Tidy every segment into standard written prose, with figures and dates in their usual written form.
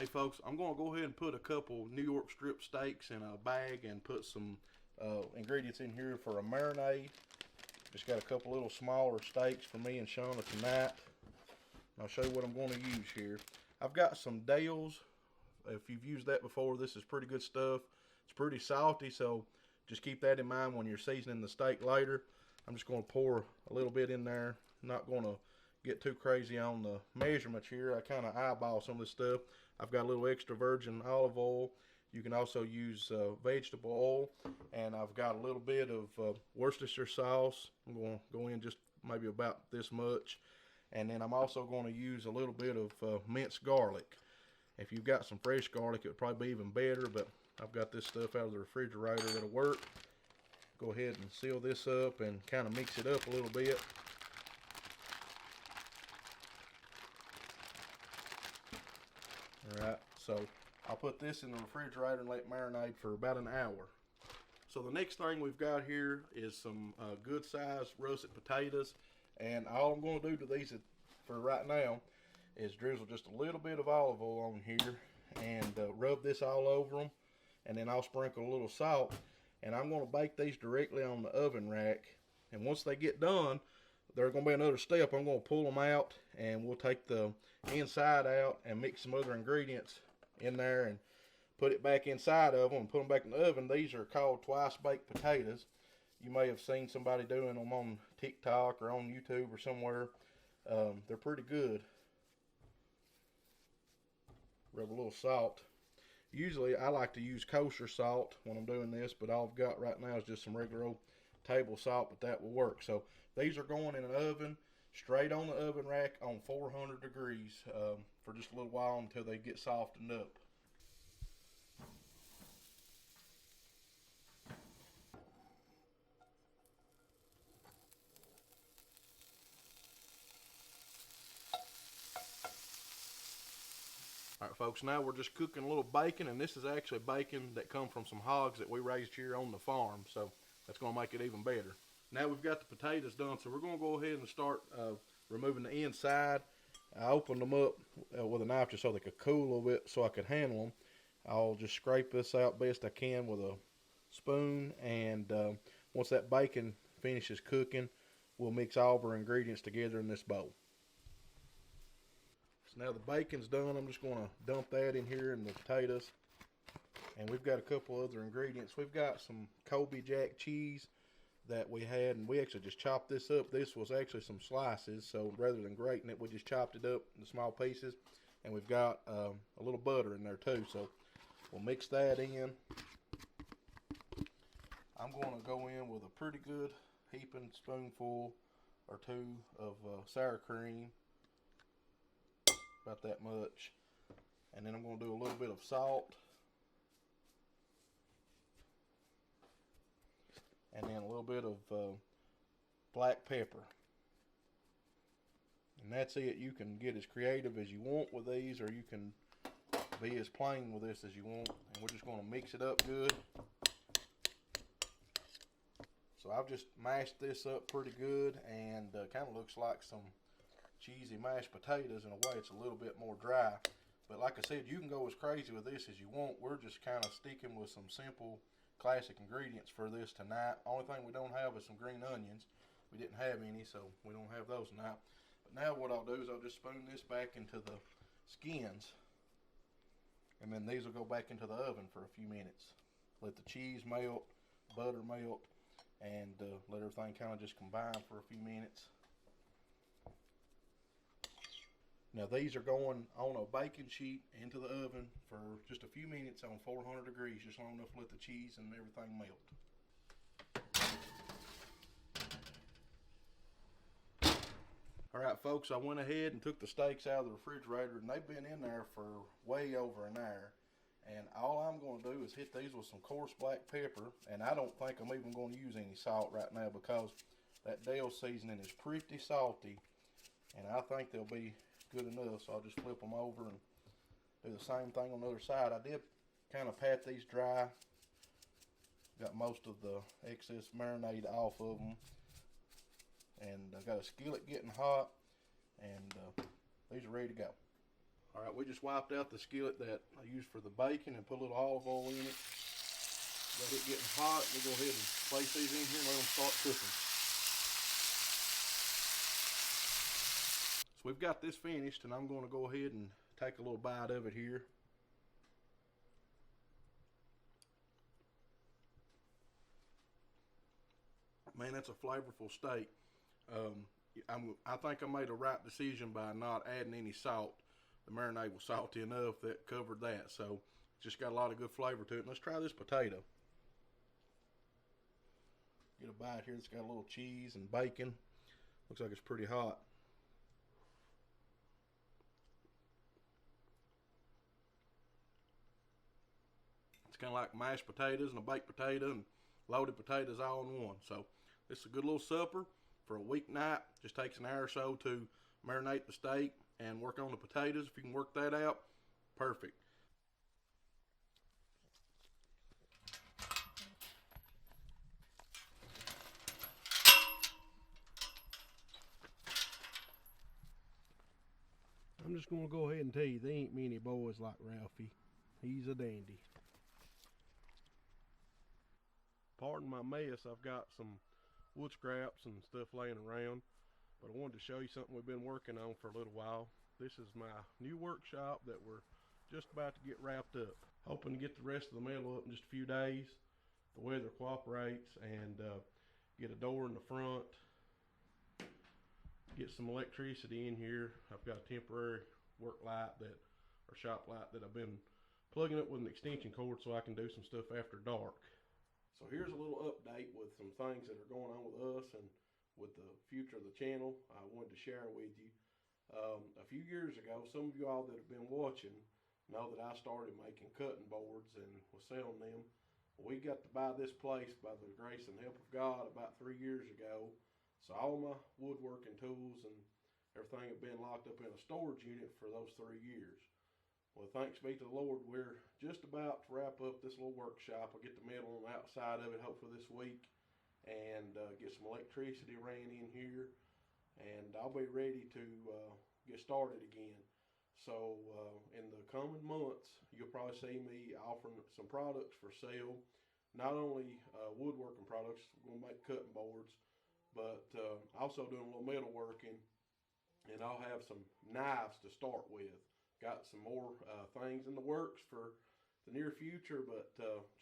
Hey folks, I'm going to go ahead and put a couple New York strip steaks in a bag and put some ingredients in here for a marinade. Just got a couple little smaller steaks for me and Shauna tonight. I'll show you what I'm going to use here. I've got some Dale's. If you've used that before, this is pretty good stuff. It's pretty salty, so just keep that in mind when you're seasoning the steak later. I'm just going to pour a little bit in there. I'm not going to get too crazy on the measurements here. I kind of eyeball some of this stuff. I've got a little extra virgin olive oil. You can also use vegetable oil, and I've got a little bit of Worcestershire sauce. I'm going to go in just maybe about this much, and then I'm also going to use a little bit of minced garlic. If you've got some fresh garlic, it would probably be even better, but I've got this stuff out of the refrigerator that'll work. Go ahead and seal this up and kind of mix it up a little bit. Alright, so I'll put this in the refrigerator and let it marinate for about an hour. So the next thing we've got here is some good sized russet potatoes, and all I'm going to do to these for right now is drizzle just a little bit of olive oil on here and rub this all over them, and then I'll sprinkle a little salt, and I'm going to bake these directly on the oven rack. And once they get done, there's going to be another step. I'm going to pull them out, and we'll take the inside out and mix some other ingredients in there and put it back inside of them and put them back in the oven. These are called twice baked potatoes. You may have seen somebody doing them on TikTok or on YouTube or somewhere. They're pretty good. Rub a little salt. Usually I like to use kosher salt when I'm doing this, but all I've got right now is just some regular old table salt, but that will work. So these are going in an oven, straight on the oven rack on 400 degrees for just a little while until they get softened up. Alright folks, now we're just cooking a little bacon, and this is actually bacon that come from some hogs that we raised here on the farm, so that's going to make it even better. Now we've got the potatoes done, so we're going to go ahead and start removing the inside. I opened them up with a knife just so they could cool a little bit so I could handle them. I'll just scrape this out best I can with a spoon, and once that bacon finishes cooking, we'll mix all of our ingredients together in this bowl. So now the bacon's done, I'm just going to dump that in here in the potatoes. And we've got a couple other ingredients. We've got some Colby Jack cheese that we had, and we actually just chopped this up. This was actually some slices, so rather than grating it, we just chopped it up into small pieces. And we've got a little butter in there too, so we'll mix that in. I'm going to go in with a pretty good heaping spoonful or two of sour cream. About that much. And then I'm going to do a little bit of salt. And then a little bit of black pepper. And that's it. You can get as creative as you want with these, or you can be as plain with this as you want. And we're just going to mix it up good. So I've just mashed this up pretty good, and kind of looks like some cheesy mashed potatoes. In a way, it's a little bit more dry. But like I said, you can go as crazy with this as you want. We're just kind of sticking with some simple classic ingredients for this tonight. Only thing we don't have is some green onions. We didn't have any, so we don't have those tonight. But now what I'll do is I'll just spoon this back into the skins, and then these will go back into the oven for a few minutes. Let the cheese melt, butter melt, and let everything kind of just combine for a few minutes. Now these are going on a baking sheet into the oven for just a few minutes on 400 degrees, just long enough to let the cheese and everything melt. Alright folks, I went ahead and took the steaks out of the refrigerator, and they've been in there for way over an hour. And all I'm going to do is hit these with some coarse black pepper, and I don't think I'm even going to use any salt right now because that Dale seasoning is pretty salty, and I think they'll be good enough. So I'll just flip them over and do the same thing on the other side. I did kind of pat these dry, got most of the excess marinade off of them, and I got a skillet getting hot, and these are ready to go. All right, we just wiped out the skillet that I used for the bacon and put a little olive oil in it. Let it getting hot. We'll go ahead and place these in here and let them start cooking. So we've got this finished, and I'm going to go ahead and take a little bite of it here. Man, that's a flavorful steak. I think I made a right decision by not adding any salt. The marinade was salty enough that covered that, so just got a lot of good flavor to it. And let's try this potato. Get a bite here. It's got a little cheese and bacon. Looks like it's pretty hot. It's kind of like mashed potatoes and a baked potato and loaded potatoes all in one. So this is a good little supper for a weeknight. Just takes an hour or so to marinate the steak and work on the potatoes. If you can work that out, perfect. I'm just going to go ahead and tell you, there ain't many boys like Ralphie. He's a dandy. Pardon my mess, I've got some wood scraps and stuff laying around, but I wanted to show you something we've been working on for a little while. This is my new workshop that we're just about to get wrapped up. Hoping to get the rest of the metal up in just a few days. The weather cooperates, and get a door in the front, get some electricity in here. I've got a temporary work light or shop light that I've been plugging up with an extension cord so I can do some stuff after dark. So here's a little update with some things that are going on with us and with the future of the channel I wanted to share with you. A few years ago, some of you all that have been watching know that I started making cutting boards and was selling them. We got to buy this place by the grace and help of God about 3 years ago. So all my woodworking tools and everything have been locked up in a storage unit for those 3 years. Well, thanks be to the Lord, we're just about to wrap up this little workshop. I'll get the metal on the outside of it hopefully this week, and get some electricity ran in here, and I'll be ready to get started again. So in the coming months, you'll probably see me offering some products for sale. Not only woodworking products, we'll make cutting boards, but also doing a little metalworking, and I'll have some knives to start with. Got some more things in the works for the near future, but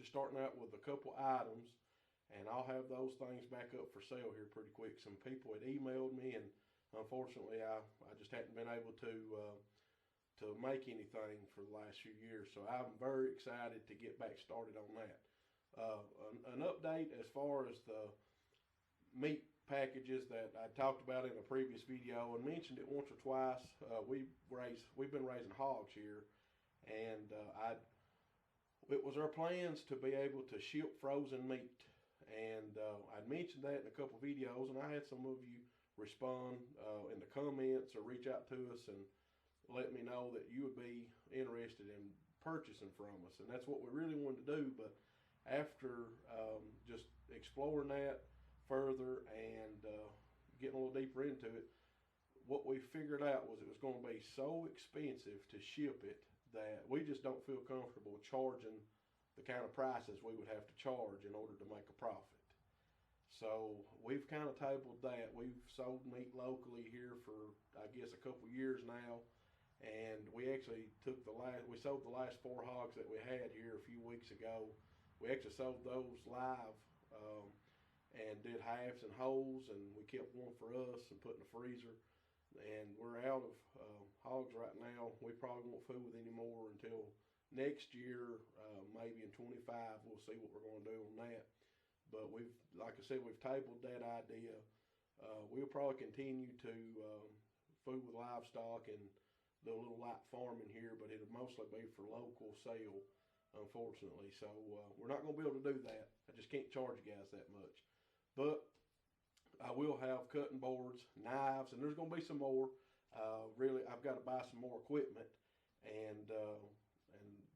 just starting out with a couple items, and I'll have those things back up for sale here pretty quick. Some people had emailed me, and unfortunately I just hadn't been able to make anything for the last few years, so I'm very excited to get back started on that. An update as far as the meat packages that I talked about in a previous video and mentioned it once or twice. We've been raising hogs here, and it was our plans to be able to ship frozen meat, and I'd mentioned that in a couple videos, and I had some of you respond in the comments or reach out to us and let me know that you would be interested in purchasing from us, and that's what we really wanted to do. But after just exploring that further and getting a little deeper into it, what we figured out was it was going to be so expensive to ship it that we just don't feel comfortable charging the kind of prices we would have to charge in order to make a profit. So we've kind of tabled that. We've sold meat locally here for, I guess, a couple years now, and we actually we sold the last 4 hogs that we had here a few weeks ago. We actually sold those live, and did halves and wholes, and we kept one for us and put in the freezer. And we're out of hogs right now. We probably won't fool with any more until next year, maybe in 25. We'll see what we're going to do on that. But like I said, we've tabled that idea. We'll probably continue to food with livestock and do a little light farming here, but it'll mostly be for local sale, unfortunately. So we're not going to be able to do that. I just can't charge you guys that much. But I will have cutting boards, knives, and there's going to be some more. Really, I've got to buy some more equipment, and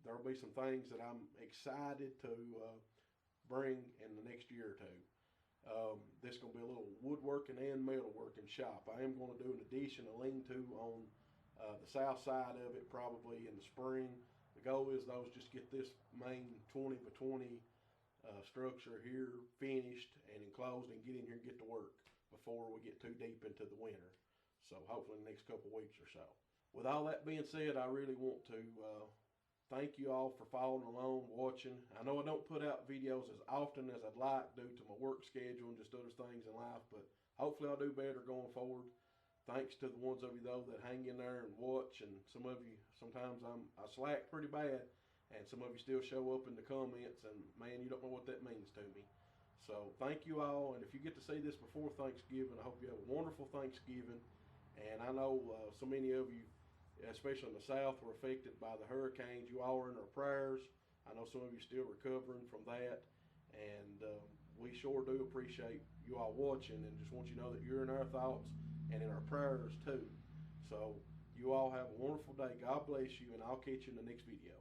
there'll be some things that I'm excited to bring in the next year or two. This is going to be a little woodworking and metalworking shop. I am going to do an addition, a lean-to on the south side of it probably in the spring. The goal is those just get this main 20 by 20 structure here finished and enclosed and get in here and get to work before we get too deep into the winter. So hopefully in the next couple weeks or so. With all that being said, I really want to thank you all for following along, watching. I know I don't put out videos as often as I'd like due to my work schedule and just other things in life, but hopefully I'll do better going forward. Thanks to the ones of you though that hang in there and watch, and some of you, sometimes I slack pretty bad, and some of you still show up in the comments, and man, you don't know what that means to me. So thank you all, and if you get to see this before Thanksgiving, I hope you have a wonderful Thanksgiving. And I know so many of you, especially in the South, were affected by the hurricanes. You all are in our prayers. I know some of you still recovering from that, and we sure do appreciate you all watching, and just want you to know that you're in our thoughts and in our prayers too. So you all have a wonderful day. God bless you, and I'll catch you in the next video.